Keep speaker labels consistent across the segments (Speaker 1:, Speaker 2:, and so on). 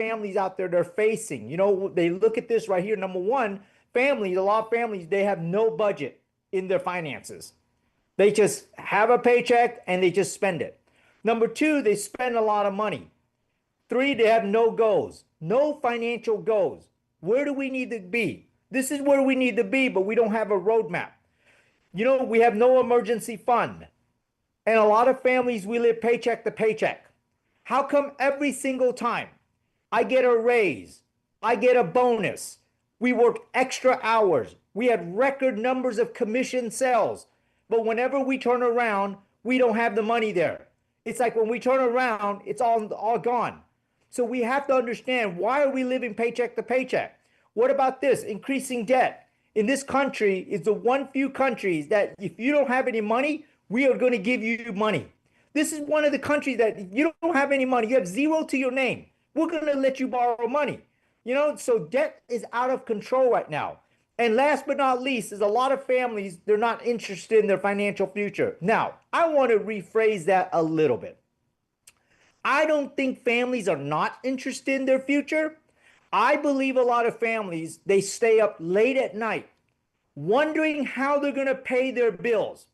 Speaker 1: families out there they're facing. You know, they look at this right here. Number one, families, a lot of families, they have no budget in their finances. They just have a paycheck and they just spend it. Number two, they spend a lot of money. Three, they have no goals, no financial goals. Where do we need to be? This is where we need to be, but we don't have a roadmap. You know, we have no emergency fund. And a lot of families, we live paycheck to paycheck. How come every single time I get a raise, I get a bonus, we work extra hours, we had record numbers of commission sales, but whenever we turn around, we don't have the money there? It's like when we turn around, it's all gone. So we have to understand, why are we living paycheck to paycheck? What about this? Increasing debt. In this country, is the one few countries that if you don't have any money, we are going to give you money. This is one of the countries that you don't have any money. You have zero to your name. We're going to let you borrow money. You know, so debt is out of control right now. And last but not least is a lot of families, they're not interested in their financial future. Now, I want to rephrase that a little bit. I don't think families are not interested in their future. I believe a lot of families, they stay up late at night wondering how they're going to pay their bills,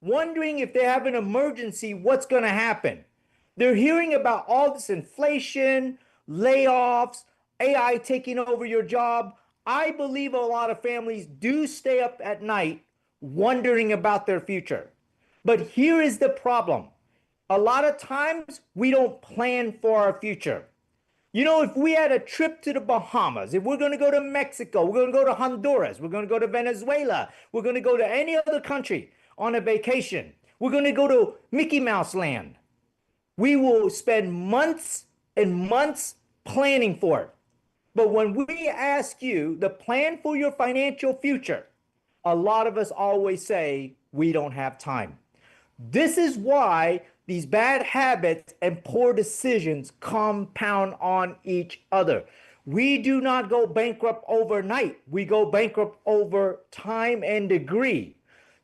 Speaker 1: wondering if they have an emergency, what's going to happen. They're hearing about all this inflation, layoffs, AI taking over your job. I believe a lot of families do stay up at night wondering about their future. But here is the problem. A lot of times we don't plan for our future. You know, if we had a trip to the Bahamas, if we're going to go to Mexico, we're going to go to Honduras, we're going to go to Venezuela, we're going to go to any other country on a vacation, we're going to go to Mickey Mouse Land, we will spend months and months planning for it. But when we ask you the plan for your financial future, a lot of us always say we don't have time. This is why these bad habits and poor decisions compound on each other. We do not go bankrupt overnight. We go bankrupt over time and degree.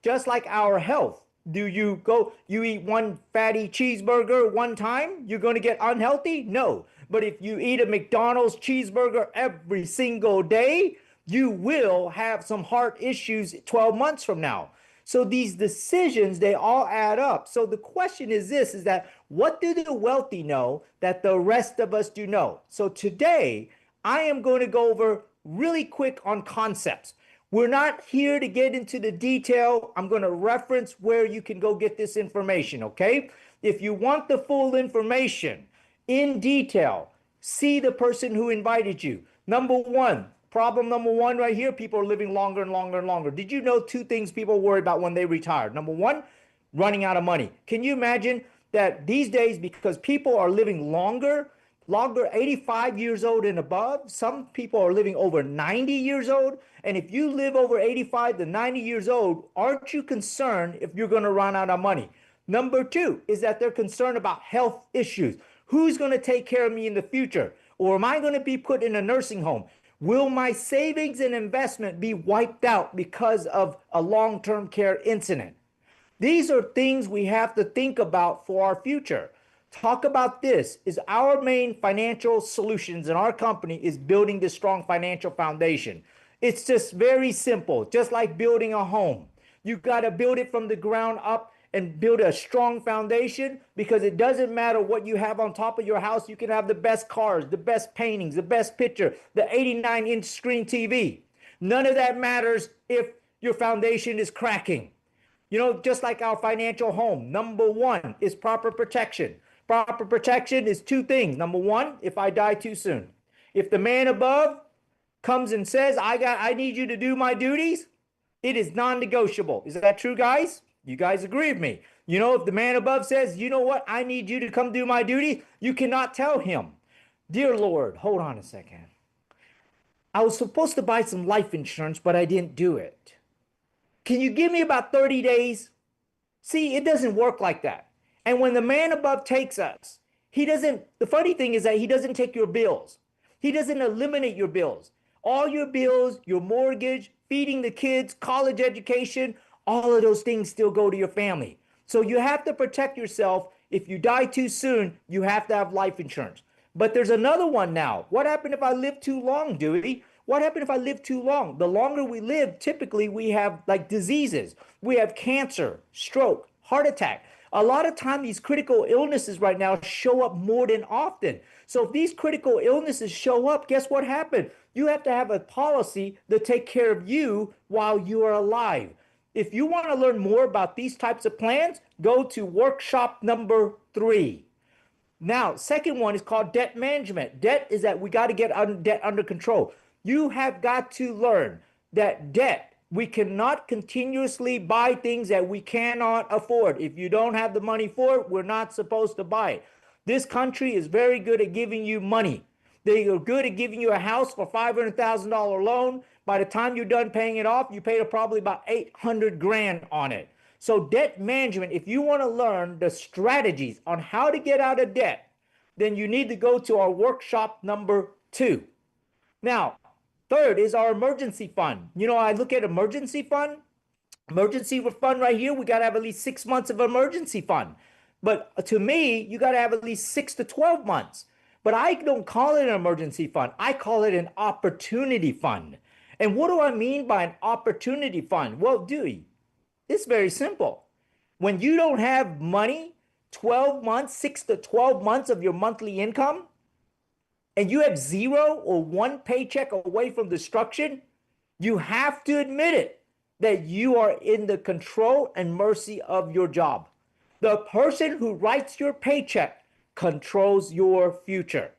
Speaker 1: Just like our health. Do you eat one fatty cheeseburger one time, you're going to get unhealthy? No. But if you eat a McDonald's cheeseburger every single day, you will have some heart issues 12 months from now. So these decisions, they all add up. So the question is this, is that what do the wealthy know that the rest of us do know? So today, I am going to go over really quick on concepts. We're not here to get into the detail. I'm going to reference where you can go get this information, okay? If you want the full information in detail, see the person who invited you. Problem number one right here, people are living longer and longer and longer. Did you know two things people worry about when they retire? Number one, running out of money. Can you imagine that these days, because people are living longer, 85 years old and above, some people are living over 90 years old. And if you live over 85 to 90 years old, aren't you concerned if you're going to run out of money? Number two is that they're concerned about health issues. Who's going to take care of me in the future? Or am I going to be put in a nursing home? Will my savings and investment be wiped out because of a long-term care incident? These are things we have to think about for our future. Talk about this. Is our main financial solutions in our company is building this strong financial foundation. It's just very simple, just like building a home. You got to build it from the ground up and build a strong foundation, because it doesn't matter what you have on top of your house. You can have the best cars, the best paintings, the best picture, the 89-inch screen TV. None of that matters if your foundation is cracking. You know, just like our financial home, number one is proper protection. Proper protection is two things. Number one, if I die too soon. If the man above comes and says, I need you to do my duties, it is non-negotiable. Is that true, guys? You guys agree with me? You know, if the man above says, you know what, I need you to come do my duty, you cannot tell him, dear Lord, hold on a second. I was supposed to buy some life insurance, but I didn't do it. Can you give me about 30 days? See, it doesn't work like that. And when the man above takes us, the funny thing is that he doesn't take your bills. He doesn't eliminate your bills. All your bills, your mortgage, feeding the kids, college education, all of those things still go to your family. So you have to protect yourself. If you die too soon, you have to have life insurance. But there's another one now. What happened if I live too long, Dewey? What happened if I live too long? The longer we live, typically we have like diseases. We have cancer, stroke, heart attack. A lot of time these critical illnesses right now show up more than often. So if these critical illnesses show up, guess what happened? You have to have a policy to take care of you while you are alive. If you want to learn more about these types of plans, go to workshop number 3. Now, second one is called debt management. Debt is that we got to get debt under control. You have got to learn that debt, we cannot continuously buy things that we cannot afford. If you don't have the money for it, we're not supposed to buy it. This country is very good at giving you money. They are good at giving you a house for $500,000 loan. By the time you're done paying it off, you paid probably about 800 grand on it. So debt management, if you want to learn the strategies on how to get out of debt, then you need to go to our workshop number 2. Now, third is our emergency fund. You know, I look at emergency fund right here, we got to have at least 6 months of emergency fund. But to me, you got to have at least 6 to 12 months. But I don't call it an emergency fund. I call it an opportunity fund. And what do I mean by an opportunity fund? Well, Dewey, it's very simple. When you don't have money, 12 months, 6 to 12 months of your monthly income, and you have 0 or 1 paycheck away from destruction, you have to admit it that you are in the control and mercy of your job. The person who writes your paycheck controls your future.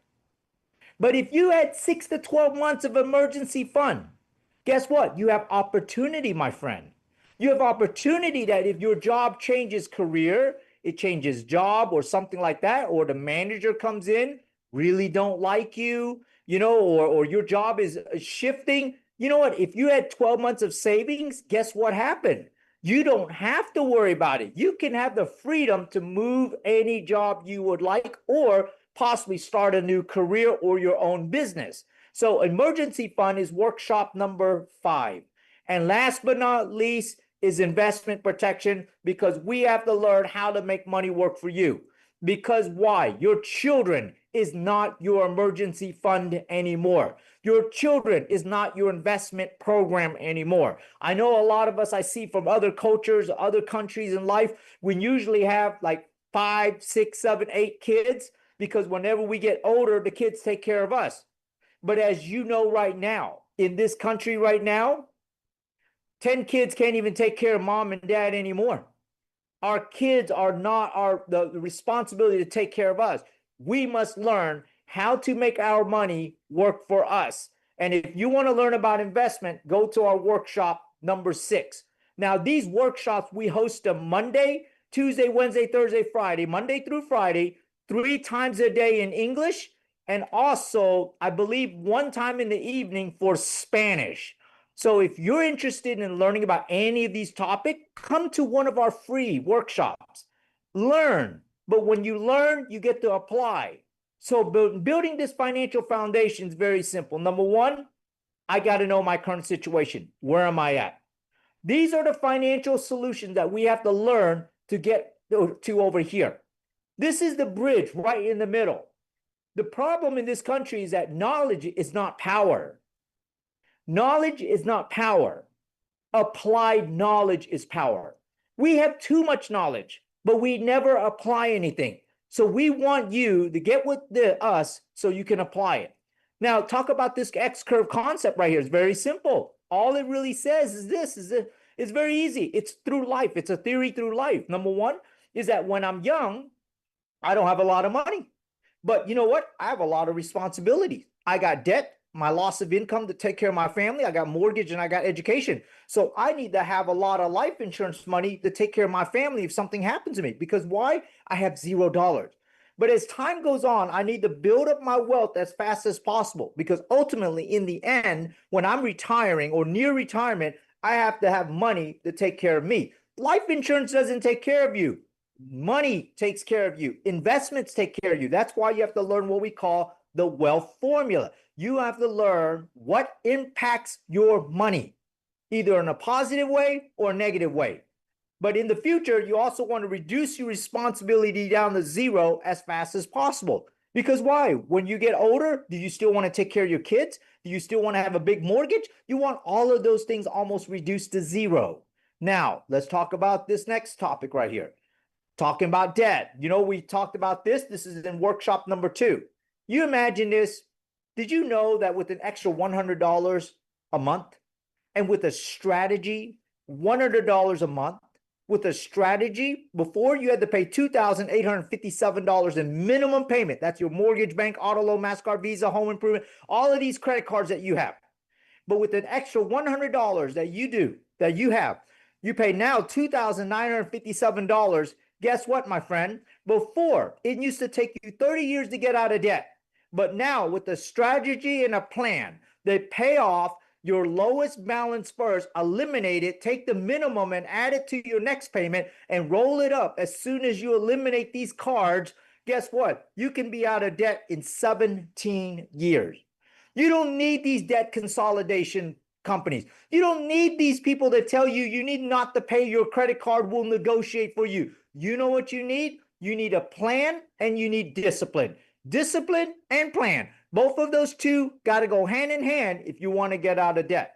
Speaker 1: But if you had 6 to 12 months of emergency fund, guess what? You have opportunity, my friend. You have opportunity that if your job changes career, it changes job or something like that, or the manager comes in, really don't like you, or your job is shifting. You know what? If you had 12 months of savings, guess what happened? You don't have to worry about it. You can have the freedom to move any job you would like, or possibly start a new career or your own business. So emergency fund is workshop number 5. And last but not least is investment protection, because we have to learn how to make money work for you. Because why? Your children is not your emergency fund anymore. Your children is not your investment program anymore. I know a lot of us I see from other cultures, other countries in life, we usually have like 5, 6, 7, 8 kids, because whenever we get older, the kids take care of us. But as you know right now, in this country right now, 10 kids can't even take care of mom and dad anymore. Our kids are not the responsibility to take care of us. We must learn how to make our money work for us. And if you want to learn about investment, go to our workshop number 6. Now, these workshops, we host them Monday, Tuesday, Wednesday, Thursday, Friday, Monday through Friday, 3 times a day in English, and also, I believe, 1 time in the evening for Spanish. So if you're interested in learning about any of these topics, come to one of our free workshops. Learn. But when you learn, you get to apply. So building this financial foundation is very simple. Number 1, I got to know my current situation. Where am I at? These are the financial solutions that we have to learn to get to over here. This is the bridge right in the middle. The problem in this country is that knowledge is not power. Knowledge is not power. Applied knowledge is power. We have too much knowledge, but we never apply anything. So we want you to get with us so you can apply it. Now, talk about this X-curve concept right here. It's very simple. All it really says is this. It's very easy. It's through life. It's a theory through life. Number 1 is that when I'm young, I don't have a lot of money. But you know what? I have a lot of responsibilities. I got debt, my loss of income to take care of my family. I got mortgage and I got education. So I need to have a lot of life insurance money to take care of my family if something happens to me. Because why? I have $0. But as time goes on, I need to build up my wealth as fast as possible. Because ultimately, in the end, when I'm retiring or near retirement, I have to have money to take care of me. Life insurance doesn't take care of you. Money takes care of you. Investments take care of you. That's why you have to learn what we call the wealth formula. You have to learn what impacts your money, either in a positive way or a negative way. But in the future, you also want to reduce your responsibility down to 0 as fast as possible. Because why? When you get older, do you still want to take care of your kids? Do you still want to have a big mortgage? You want all of those things almost reduced to zero. Now, let's talk about this next topic right here. Talking about debt. You know, we talked about this. This is in workshop number 2. You imagine this. Did you know that with an extra $100 a month and with a strategy, $100 a month, with a strategy, before you had to pay $2,857 in minimum payment. That's your mortgage, bank, auto loan, MasterCard, Visa, home improvement, all of these credit cards that you have. But with an extra $100 that you have, you pay now $2,957. Guess what, my friend? Before, it used to take you 30 years to get out of debt. But now, with a strategy and a plan, they pay off your lowest balance first, eliminate it, take the minimum and add it to your next payment and roll it up. As soon as you eliminate these cards, guess what? You can be out of debt in 17 years. You don't need these debt consolidation companies. You don't need these people that tell you you need not to pay your credit card, will negotiate for you. You know what you need? You need a plan and you need discipline. Discipline and plan. Both of those two got to go hand in hand if you want to get out of debt.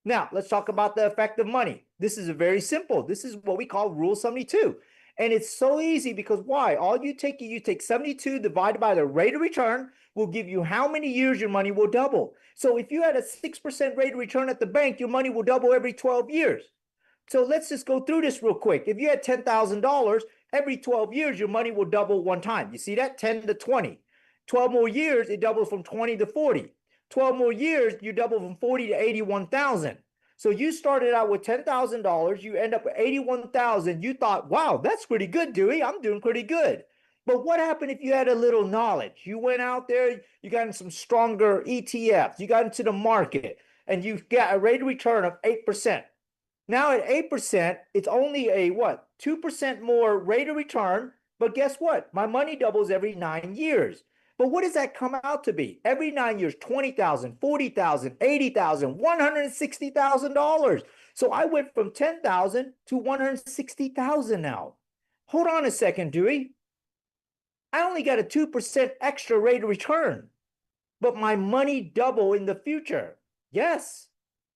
Speaker 1: Now, let's talk about the effect of money. This is very simple. This is what we call Rule 72. And it's so easy because why? All you take 72 divided by the rate of return will give you how many years your money will double. So if you had a 6% rate of return at the bank, your money will double every 12 years. So let's just go through this real quick. If you had $10,000, every 12 years, your money will double one time. You see that? 10 to 20. 12 more years, it doubles from 20 to 40. 12 more years, you double from 40 to 81,000. So you started out with $10,000, you end up with 81,000. You thought, wow, that's pretty good, Dewey. I'm doing pretty good. But what happened if you had a little knowledge? You went out there, you got in some stronger ETFs, you got into the market, and you got a rate of return of 8%. Now at 8%, it's only a what? 2% more rate of return. But guess what? My money doubles every 9 years. But what does that come out to be? Every 9 years, $20,000, $40,000, $80,000, $160,000. So I went from $10,000 to $160,000 now. Hold on a second, Dewey. I only got a 2% extra rate of return, but my money double in the future. Yes,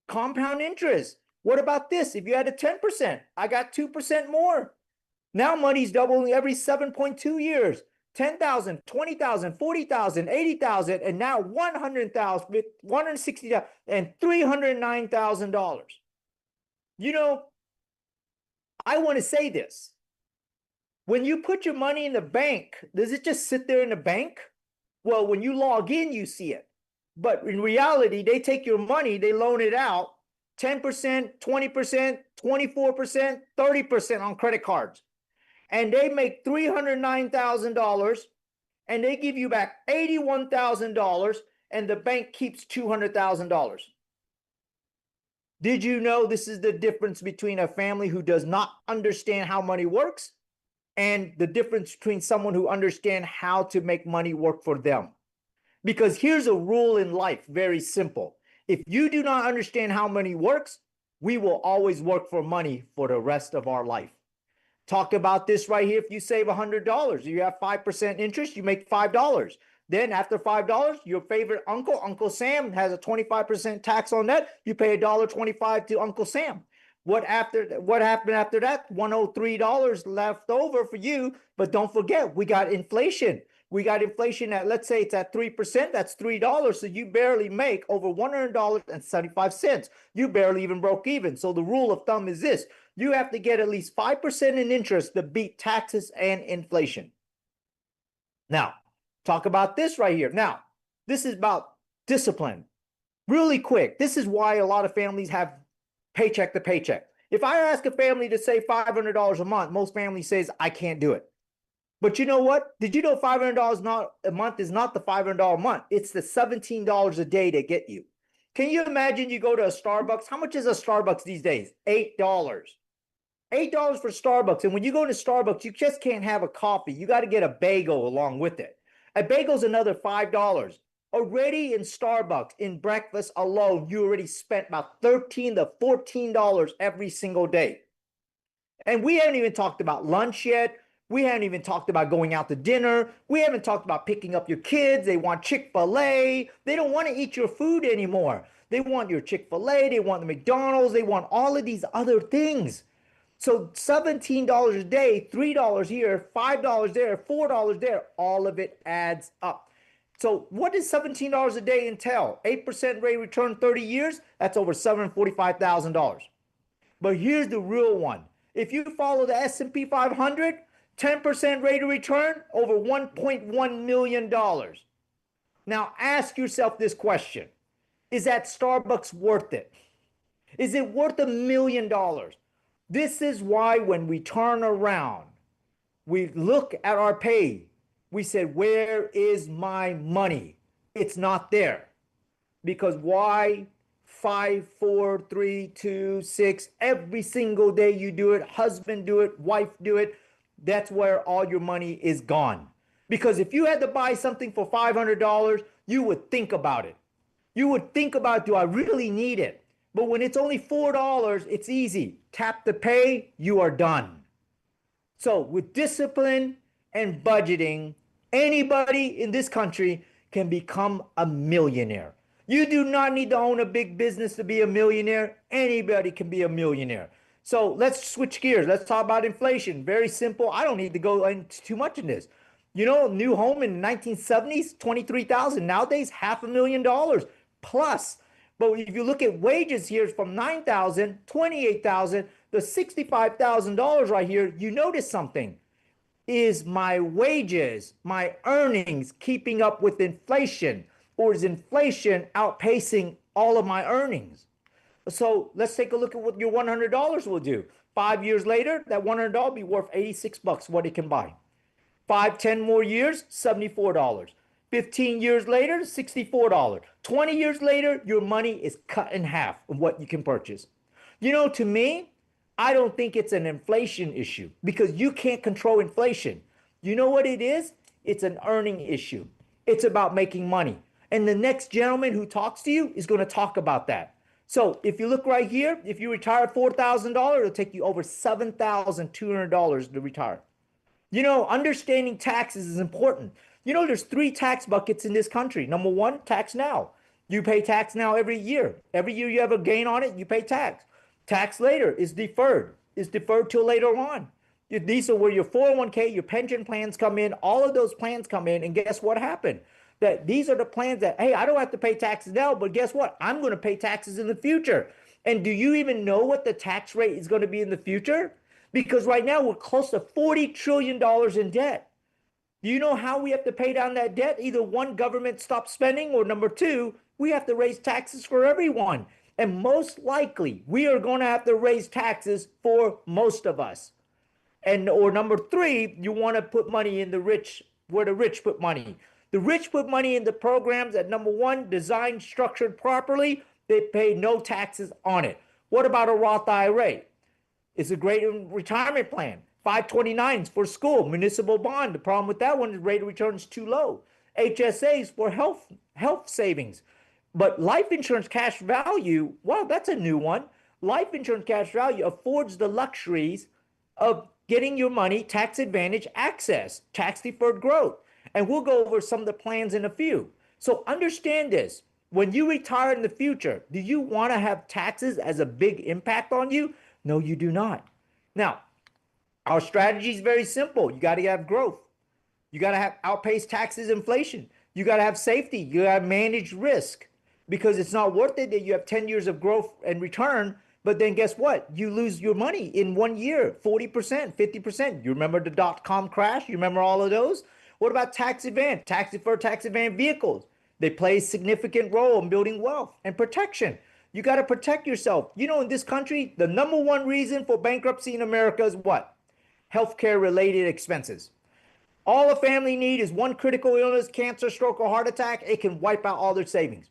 Speaker 1: compound interest. What about this? If you had a 10%, I got 2% more. Now money's doubling every 7.2 years. 10,000, 20,000, 40,000, 80,000, and now 100,000, 160,000, and $309,000. You know, I want to say this. When you put your money in the bank, does it just sit there in the bank? Well, when you log in, you see it. But in reality, they take your money, they loan it out 10%, 20%, 24%, 30% on credit cards. And they make $309,000 and they give you back $81,000 and the bank keeps $200,000. Did you know this is the difference between a family who does not understand how money works and the difference between someone who understands how to make money work for them? Because here's a rule in life, very simple. If you do not understand how money works, we will always work for money for the rest of our life. Talk about this right here. If you save $100, you have 5% interest, you make $5. Then after $5, your favorite uncle, Uncle Sam, has a 25% tax on that. You pay $1.25 to Uncle Sam. What happened after that? $103 left over for you. But don't forget, we got inflation. We got inflation at, let's say it's at 3%, that's $3. So you barely make over $100.75. You barely even broke even. So the rule of thumb is this: you have to get at least 5% in interest to beat taxes and inflation. Now, talk about this right here. Now, this is about discipline. Really quick, this is why a lot of families have paycheck to paycheck. If I ask a family to save $500 a month, most families says, I can't do it. But you know what? Did you know $500 a month is not the $500 a month? It's the $17 a day they get you. Can you imagine you go to a Starbucks? How much is a Starbucks these days? $8. $8 for Starbucks. And when you go to Starbucks, you just can't have a coffee. You got to get a bagel along with it. A bagel's another $5. Already in Starbucks, in breakfast alone, you already spent about $13 to $14 every single day. And we haven't even talked about lunch yet. We haven't even talked about going out to dinner. We haven't talked about picking up your kids. They want Chick-fil-A. They don't want to eat your food anymore. They want your Chick-fil-A. They want the McDonald's. They want all of these other things. So $17 a day, $3 here, $5 there, $4 there, all of it adds up. So what does $17 a day entail? 8% rate of return 30 years, that's over $745,000. But here's the real one. If you follow the S&P 500, 10% rate of return, over $1.1 million. Now ask yourself this question. Is that Starbucks worth it? Is it worth $1 million? This is why when we turn around, we look at our pay, we said, where is my money? It's not there. Because why? 5, 4, 3, 2, 6, every single day you do it, husband do it, wife do it, that's where all your money is gone. Because if you had to buy something for $500, you would think about it. You would think about, do I really need it? But when it's only $4, it's easy. Tap the pay, you are done. So with discipline and budgeting, anybody in this country can become a millionaire. You do not need to own a big business to be a millionaire. Anybody can be a millionaire. So let's switch gears. Let's talk about inflation. Very simple. I don't need to go into too much in this. You know, a new home in the 1970s, $23,000. Nowadays, $500,000 plus. But if you look at wages here from $9,000, $28,000, the $65,000 right here, you notice something. Is my wages, my earnings keeping up with inflation? Or is inflation outpacing all of my earnings? So let's take a look at what your $100 will do. 5 years later, that $100 will be worth 86 bucks, what it can buy. 5, 10 more years, $74. 15 years later, $64. 20 years later, your money is cut in half of what you can purchase. You know, to me, I don't think it's an inflation issue because you can't control inflation. You know what it is? It's an earning issue. It's about making money. And the next gentleman who talks to you is going to talk about that. So if you look right here, if you retire $4,000, it'll take you over $7,200 to retire. You know, understanding taxes is important. You know, there's 3 tax buckets in this country. Number 1, tax now. You pay tax now every year. Every year you have a gain on it, you pay tax. Tax later is deferred. It's deferred till later on. These are where your 401k, your pension plans come in. All of those plans come in. And guess what happened? That these are the plans that, hey, I don't have to pay taxes now, but guess what? I'm going to pay taxes in the future. And do you even know what the tax rate is going to be in the future? Because right now we're close to $40 trillion in debt. Do you know how we have to pay down that debt? Either 1, government stops spending, or number 2, we have to raise taxes for everyone. And most likely we are going to have to raise taxes for most of us. And or number 3, you want to put money in the rich, where the rich put money. The rich put money into programs that, number 1, designed, structured properly. They pay no taxes on it. What about a Roth IRA? It's a great retirement plan. 529s for school, municipal bond. The problem with that one is rate of return is too low. HSAs for health savings. But life insurance cash value, well, that's a new one. Life insurance cash value affords the luxuries of getting your money tax advantage access, tax deferred growth. And we'll go over some of the plans in a few. So understand this. When you retire in the future, do you want to have taxes as a big impact on you? No, you do not. Now, our strategy is very simple. You got to have growth. You got to have outpace taxes, inflation. You got to have safety. You got to manage risk, because it's not worth it that you have 10 years of growth and return. But then guess what? You lose your money in 1 year, 40%, 50%. You remember the dot-com crash? You remember all of those? What about tax advantage, tax deferred, tax advantage vehicles? They play a significant role in building wealth and protection. You got to protect yourself. You know, in this country, the number 1 reason for bankruptcy in America is what? Healthcare related expenses. All a family need is 1 critical illness, cancer, stroke, or heart attack. It can wipe out all their savings.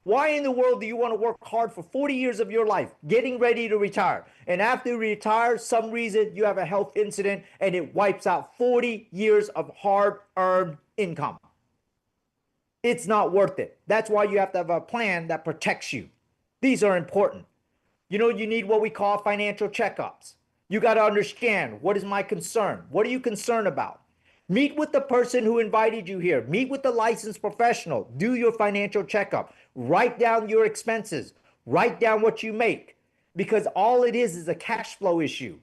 Speaker 1: Why in the world do you want to work hard for 40 years of your life, getting ready to retire? And after you retire, some reason you have a health incident and it wipes out 40 years of hard-earned income. It's not worth it. That's why you have to have a plan that protects you. These are important. You know, you need what we call financial checkups. You got to understand, what is my concern? What are you concerned about? Meet with the person who invited you here. Meet with the licensed professional. Do your financial checkup. Write down your expenses. Write down what you make, because all it is a cash flow issue.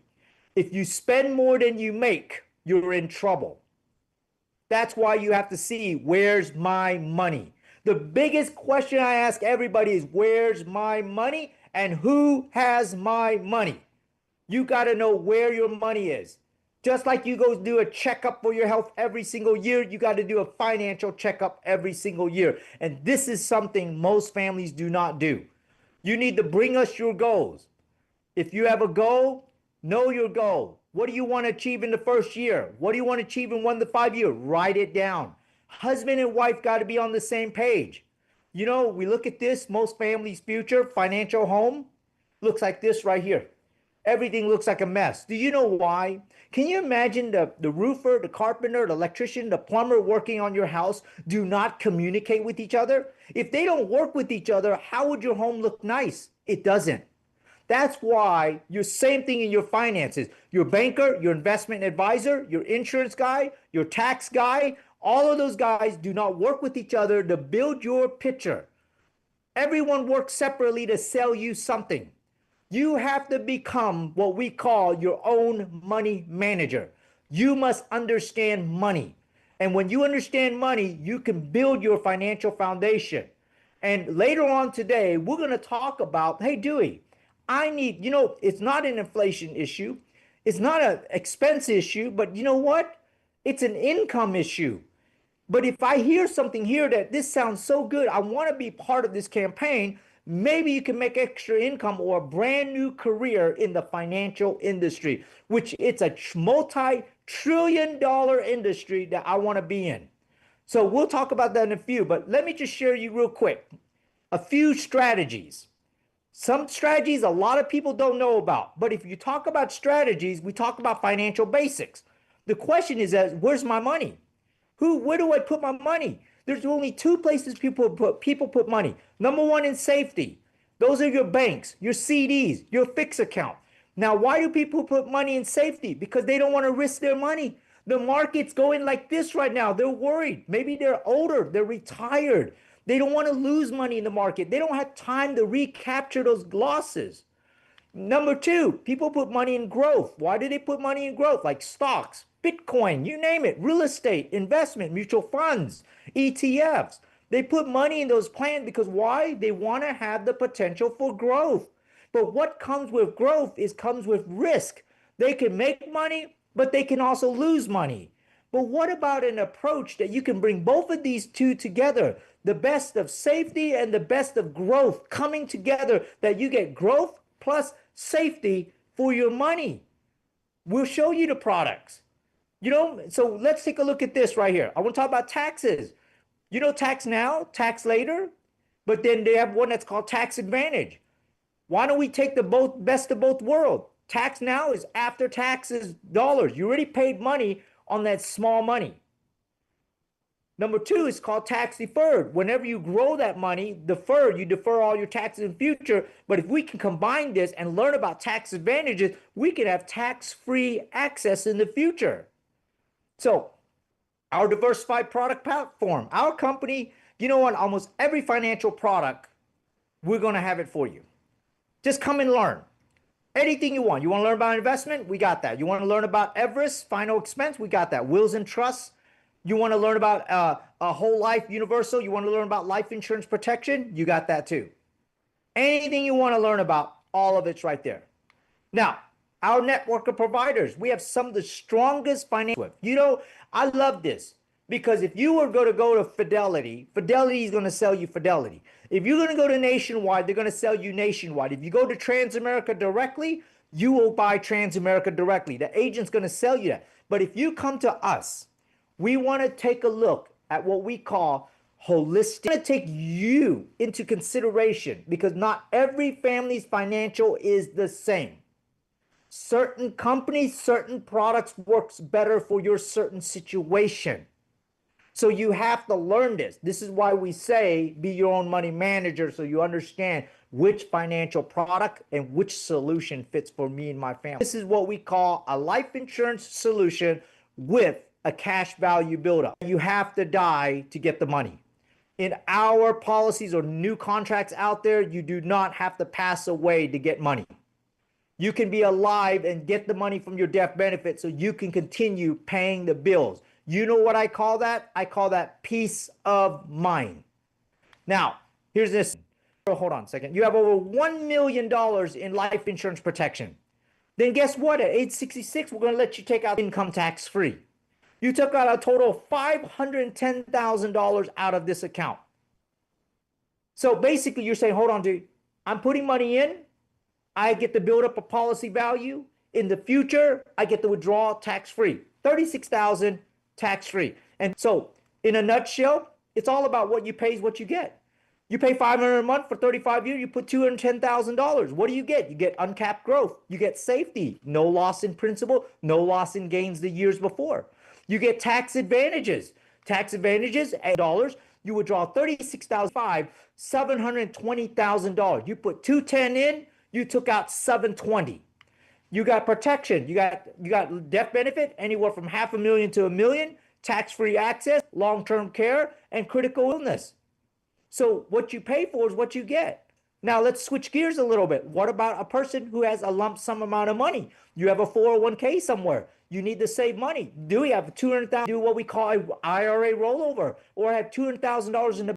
Speaker 1: If you spend more than you make, you're in trouble. That's why you have to see, where's my money? The biggest question I ask everybody is, where's my money and who has my money? You got to know where your money is. Just like you go do a checkup for your health every single year, you got to do a financial checkup every single year. And this is something most families do not do. You need to bring us your goals. If you have a goal, know your goal. What do you want to achieve in the first year? What do you want to achieve in 1 to 5 years? Write it down. Husband and wife got to be on the same page. You know, we look at this, most families' future financial home looks like this right here. Everything looks like a mess. Do you know why? Can you imagine the roofer, the carpenter, the electrician, the plumber working on your house do not communicate with each other? If they don't work with each other, how would your home look nice? It doesn't. That's why you're same thing in your finances. Your banker, your investment advisor, your insurance guy, your tax guy, all of those guys do not work with each other to build your picture. Everyone works separately to sell you something. You have to become what we call your own money manager. You must understand money. And when you understand money, you can build your financial foundation. And later on today, we're going to talk about, hey, Dewey, I need, it's not an inflation issue. It's not an expense issue, but you know what? It's an income issue. But if I hear something here that this sounds so good, I want to be part of this campaign, maybe you can make extra income or a brand new career in the financial industry, which it's a multi-trillion-dollar industry that I want to be in. So we'll talk about that in a few, but let me just share you real quick a few strategies. Some strategies a lot of people don't know about, but if you talk about strategies, we talk about financial basics. The question is that, where's my money? Where do I put my money? There's only two places people put money. Number one, in safety. Those are your banks, your CDs, your fixed account. Now, why do people put money in safety? Because they don't want to risk their money. The market's going like this right now. They're worried. Maybe they're older, they're retired. They don't want to lose money in the market. They don't have time to recapture those losses. Number two, people put money in growth. Why do they put money in growth? Like stocks, Bitcoin, you name it, real estate, investment, mutual funds, ETFs. They put money in those plans because why? They want to have the potential for growth. But what comes with growth comes with risk. They can make money, but they can also lose money. But what about an approach that you can bring both of these two together? The best of safety and the best of growth coming together, that you get growth plus safety for your money. We'll show you the products. So let's take a look at this right here. I want to talk about taxes. Tax now, tax later, but then they have one that's called tax advantage. Why don't we take the best of both worlds? Tax now is after taxes dollars. You already paid money on that small money. Number two is called tax deferred. Whenever you grow that money, you defer all your taxes in the future. But if we can combine this and learn about tax advantages, we can have tax-free access in the future. So our diversified product platform, our company, on almost every financial product, we're going to have it for you. Just come and learn. Anything you want. You want to learn about investment? We got that. You want to learn about Everest, final expense? We got that. Wills and trusts? You want to learn about a whole life universal? You want to learn about life insurance protection? You got that too. Anything you want to learn about, all of it's right there. Now, our network of providers, we have some of the strongest financial. I love this because if you were going to go to Fidelity, Fidelity is going to sell you Fidelity. If you're going to go to Nationwide, they're going to sell you Nationwide. If you go to Transamerica directly, you will buy Transamerica directly. The agent's going to sell you that. But if you come to us, we want to take a look at what we call holistic. We want to take you into consideration because not every family's financial is the same. Certain companies, certain products works better for your certain situation. So you have to learn this. This is why we say be your own money manager so you understand which financial product and which solution fits for me and my family. This is what we call a life insurance solution with a cash value buildup. You have to die to get the money. In our policies or new contracts out there, you do not have to pass away to get money. You can be alive and get the money from your death benefit so you can continue paying the bills. You know what I call that? I call that peace of mind. Now, here's this. Hold on a second. You have over $1 million in life insurance protection. Then guess what? At age 66, we're going to let you take out income tax free. You took out a total of $510,000 out of this account. So basically, you're saying, hold on, dude, I'm putting money in. I get to build up a policy value. In the future, I get to withdraw tax-free. $36,000 tax-free. And so, in a nutshell, it's all about what you pay is what you get. You pay $500 a month for 35 years, you put $210,000. What do you get? You get uncapped growth. You get safety. No loss in principal, no loss in gains the years before. You get tax advantages. Tax advantages at dollars. You withdraw $36,500, $720,000. You put $210 in, you took out $720. You got protection. You got death benefit anywhere from $500,000 to $1 million, tax-free access, long-term care, and critical illness. So what you pay for is what you get. Now let's switch gears a little bit. What about a person who has a lump sum amount of money? You have a 401k somewhere. You need to save money. Do we have $200,000? Do what we call an IRA rollover, or have $200,000 in the